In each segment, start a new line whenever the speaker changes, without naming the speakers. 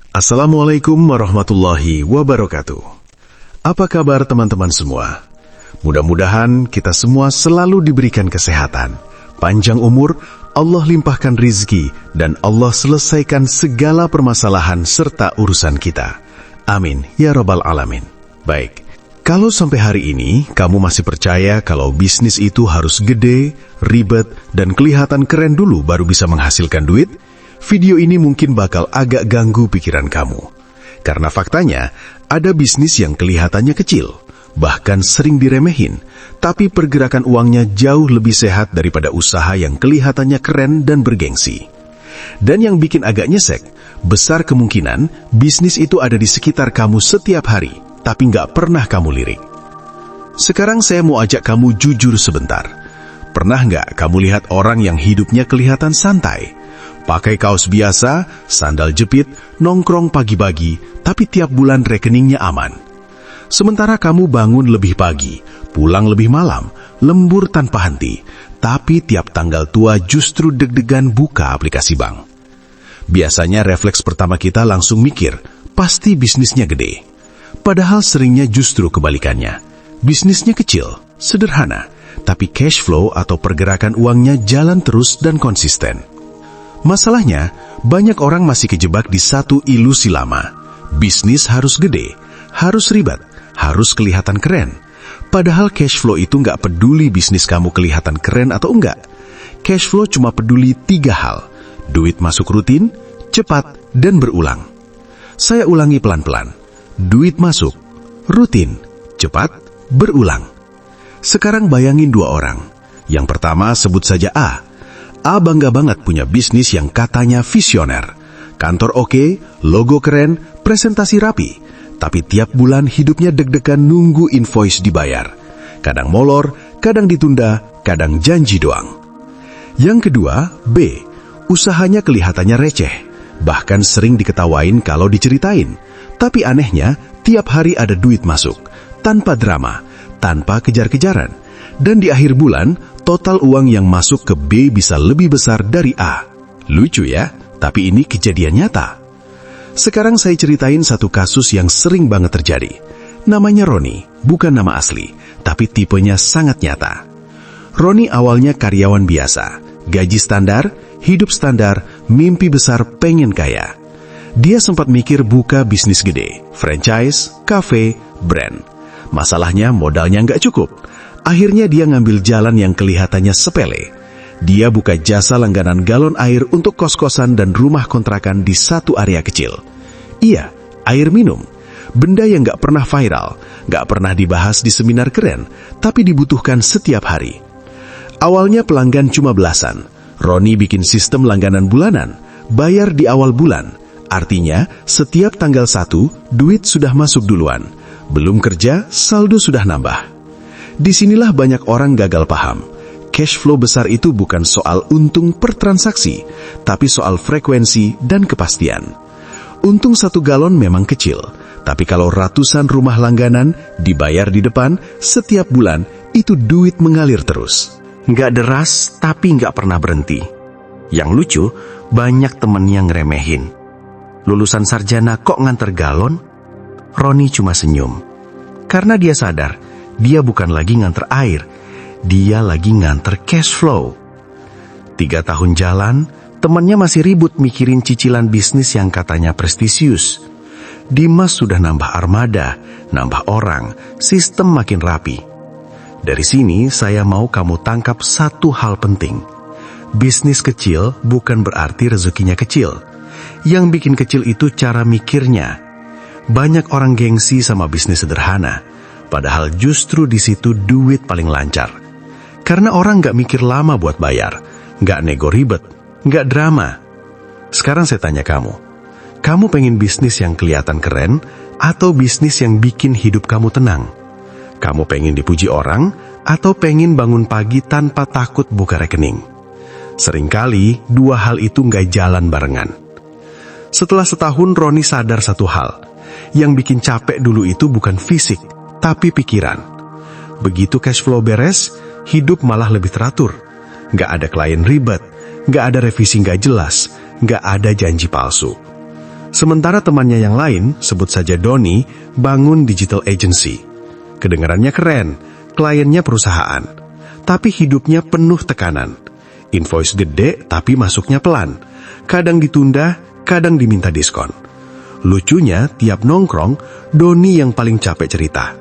Assalamualaikum warahmatullahi wabarakatuh. Apa kabar teman-teman semua? Mudah-mudahan kita semua selalu diberikan kesehatan, panjang umur, Allah limpahkan rizki, dan Allah selesaikan segala permasalahan serta urusan kita. Amin, ya Rabbal Alamin. Baik, kalau sampai hari ini kamu masih percaya kalau bisnis itu harus gede, ribet, dan kelihatan keren dulu baru bisa menghasilkan duit, video ini mungkin bakal agak ganggu pikiran kamu. Karena faktanya, ada bisnis yang kelihatannya kecil, bahkan sering diremehin, tapi pergerakan uangnya jauh lebih sehat daripada usaha yang kelihatannya keren dan bergengsi. Dan yang bikin agak nyesek, besar kemungkinan bisnis itu ada di sekitar kamu setiap hari, tapi nggak pernah kamu lirik. Sekarang saya mau ajak kamu jujur sebentar. Pernah nggak kamu lihat orang yang hidupnya kelihatan santai? Pakai kaos biasa, sandal jepit, nongkrong pagi-pagi, tapi tiap bulan rekeningnya aman. Sementara kamu bangun lebih pagi, pulang lebih malam, lembur tanpa henti, tapi tiap tanggal tua justru deg-degan buka aplikasi bank. Biasanya refleks pertama kita langsung mikir, pasti bisnisnya gede. Padahal seringnya justru kebalikannya. Bisnisnya kecil, sederhana, tapi cash flow atau pergerakan uangnya jalan terus dan konsisten. Masalahnya, banyak orang masih kejebak di satu ilusi lama. Bisnis harus gede, harus ribet, harus kelihatan keren. Padahal cash flow itu nggak peduli bisnis kamu kelihatan keren atau enggak. Cash flow cuma peduli 3 hal. Duit masuk rutin, cepat, dan berulang. Saya ulangi pelan-pelan. Duit masuk, rutin, cepat, berulang. Sekarang bayangin 2 orang. Yang pertama sebut saja A. A bangga banget punya bisnis yang katanya visioner. Kantor oke, logo keren, presentasi rapi. Tapi tiap bulan hidupnya deg-degan nunggu invoice dibayar. Kadang molor, kadang ditunda, kadang janji doang. Yang kedua, B. Usahanya kelihatannya receh. Bahkan sering diketawain kalau diceritain. Tapi anehnya, tiap hari ada duit masuk. Tanpa drama, tanpa kejar-kejaran. Dan di akhir bulan, total uang yang masuk ke B bisa lebih besar dari A. Lucu ya, tapi ini kejadian nyata. Sekarang saya ceritain satu kasus yang sering banget terjadi. Namanya Roni, bukan nama asli, tapi tipenya sangat nyata. Roni awalnya karyawan biasa, gaji standar, hidup standar, mimpi besar pengen kaya. Dia sempat mikir buka bisnis gede, franchise, cafe, brand. Masalahnya modalnya nggak cukup. Akhirnya dia ngambil jalan yang kelihatannya sepele. Dia buka jasa langganan galon air untuk kos-kosan dan rumah kontrakan di satu area kecil. Iya, air minum. Benda yang gak pernah viral, gak pernah dibahas di seminar keren, tapi dibutuhkan setiap hari. Awalnya pelanggan cuma belasan. Roni bikin sistem langganan bulanan, bayar di awal bulan. Artinya, setiap tanggal 1, duit sudah masuk duluan. Belum kerja, saldo sudah nambah. Disinilah banyak orang gagal paham. Cash flow besar itu bukan soal untung per transaksi, tapi soal frekuensi dan kepastian. Untung 1 galon memang kecil, tapi kalau ratusan rumah langganan dibayar di depan, setiap bulan itu duit mengalir terus. Nggak deras, tapi nggak pernah berhenti. Yang lucu, banyak temen yang ngeremehin. Lulusan sarjana kok nganter galon? Roni cuma senyum. Karena dia sadar, dia bukan lagi nganter air, dia lagi nganter cash flow. 3 tahun jalan, temannya masih ribut mikirin cicilan bisnis yang katanya prestisius. Dimas sudah nambah armada, nambah orang, sistem makin rapi. Dari sini saya mau kamu tangkap satu hal penting. Bisnis kecil bukan berarti rezekinya kecil. Yang bikin kecil itu cara mikirnya. Banyak orang gengsi sama bisnis sederhana. Padahal justru di situ duit paling lancar. Karena orang nggak mikir lama buat bayar, nggak nego ribet, nggak drama. Sekarang saya tanya kamu pengen bisnis yang kelihatan keren atau bisnis yang bikin hidup kamu tenang? Kamu pengen dipuji orang atau pengen bangun pagi tanpa takut buka rekening? Seringkali 2 hal itu nggak jalan barengan. Setelah setahun, Roni sadar satu hal. Yang bikin capek dulu itu bukan fisik, tapi pikiran. Begitu cash flow beres, hidup malah lebih teratur. Nggak ada klien ribet, nggak ada revisi nggak jelas, nggak ada janji palsu. Sementara temannya yang lain, sebut saja Doni, bangun digital agency. Kedengarannya keren, kliennya perusahaan, tapi hidupnya penuh tekanan. Invoice gede tapi masuknya pelan. Kadang ditunda, kadang diminta diskon. Lucunya, tiap nongkrong, Doni yang paling capek cerita.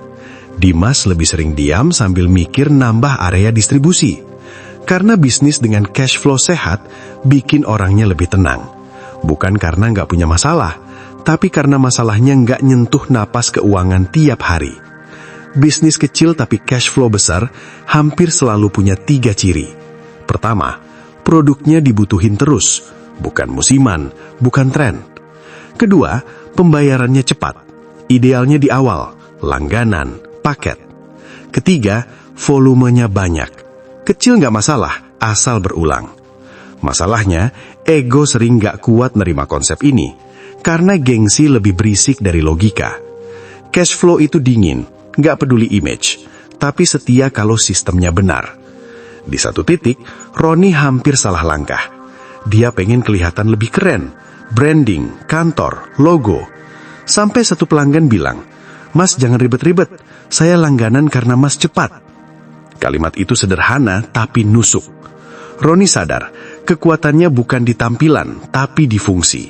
Dimas lebih sering diam sambil mikir nambah area distribusi. Karena bisnis dengan cash flow sehat, bikin orangnya lebih tenang. Bukan karena nggak punya masalah, tapi karena masalahnya nggak nyentuh napas keuangan tiap hari. Bisnis kecil tapi cash flow besar hampir selalu punya 3 ciri. Pertama, produknya dibutuhin terus, bukan musiman, bukan tren. Kedua, pembayarannya cepat, idealnya di awal, langganan, paket. Ketiga, volumenya banyak. Kecil nggak masalah, asal berulang. Masalahnya, ego sering nggak kuat nerima konsep ini, karena gengsi lebih berisik dari logika. Cash flow itu dingin, nggak peduli image, tapi setia kalau sistemnya benar. Di satu titik, Roni hampir salah langkah. Dia pengen kelihatan lebih keren, branding, kantor, logo. Sampai satu pelanggan bilang, "Mas jangan ribet-ribet, saya langganan karena mas cepat." Kalimat itu sederhana tapi nusuk. Roni sadar, kekuatannya bukan di tampilan, tapi di fungsi.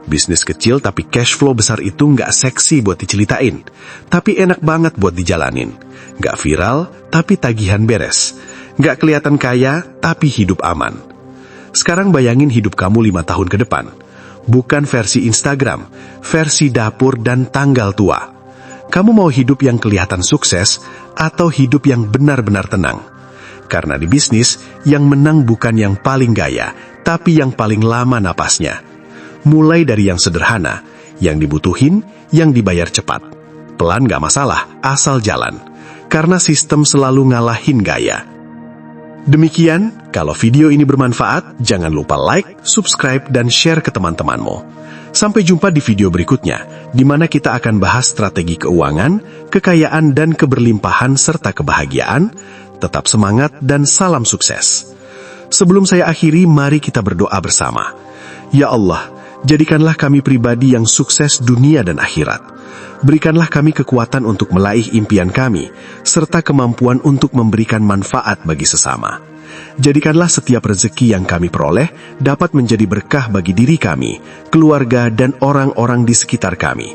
Bisnis kecil tapi cash flow besar itu nggak seksi buat diceritain, tapi enak banget buat dijalanin. Nggak viral, tapi tagihan beres. Nggak kelihatan kaya, tapi hidup aman. Sekarang bayangin hidup kamu 5 tahun ke depan. Bukan versi Instagram, versi dapur dan tanggal tua. Kamu mau hidup yang kelihatan sukses, atau hidup yang benar-benar tenang? Karena di bisnis, yang menang bukan yang paling gaya, tapi yang paling lama napasnya. Mulai dari yang sederhana, yang dibutuhin, yang dibayar cepat. Pelan gak masalah, asal jalan. Karena sistem selalu ngalahin gaya. Demikian, kalau video ini bermanfaat, jangan lupa like, subscribe, dan share ke teman-temanmu. Sampai jumpa di video berikutnya, di mana kita akan bahas strategi keuangan, kekayaan, dan keberlimpahan, serta kebahagiaan. Tetap semangat dan salam sukses. Sebelum saya akhiri, mari kita berdoa bersama. Ya Allah, jadikanlah kami pribadi yang sukses dunia dan akhirat. Berikanlah kami kekuatan untuk meraih impian kami, serta kemampuan untuk memberikan manfaat bagi sesama. Jadikanlah setiap rezeki yang kami peroleh dapat menjadi berkah bagi diri kami, keluarga, dan orang-orang di sekitar kami.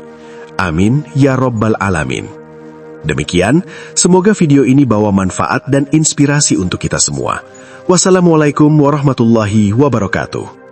Amin, ya Rabbal Alamin. Demikian, semoga video ini bawa manfaat dan inspirasi untuk kita semua. Wassalamualaikum warahmatullahi wabarakatuh.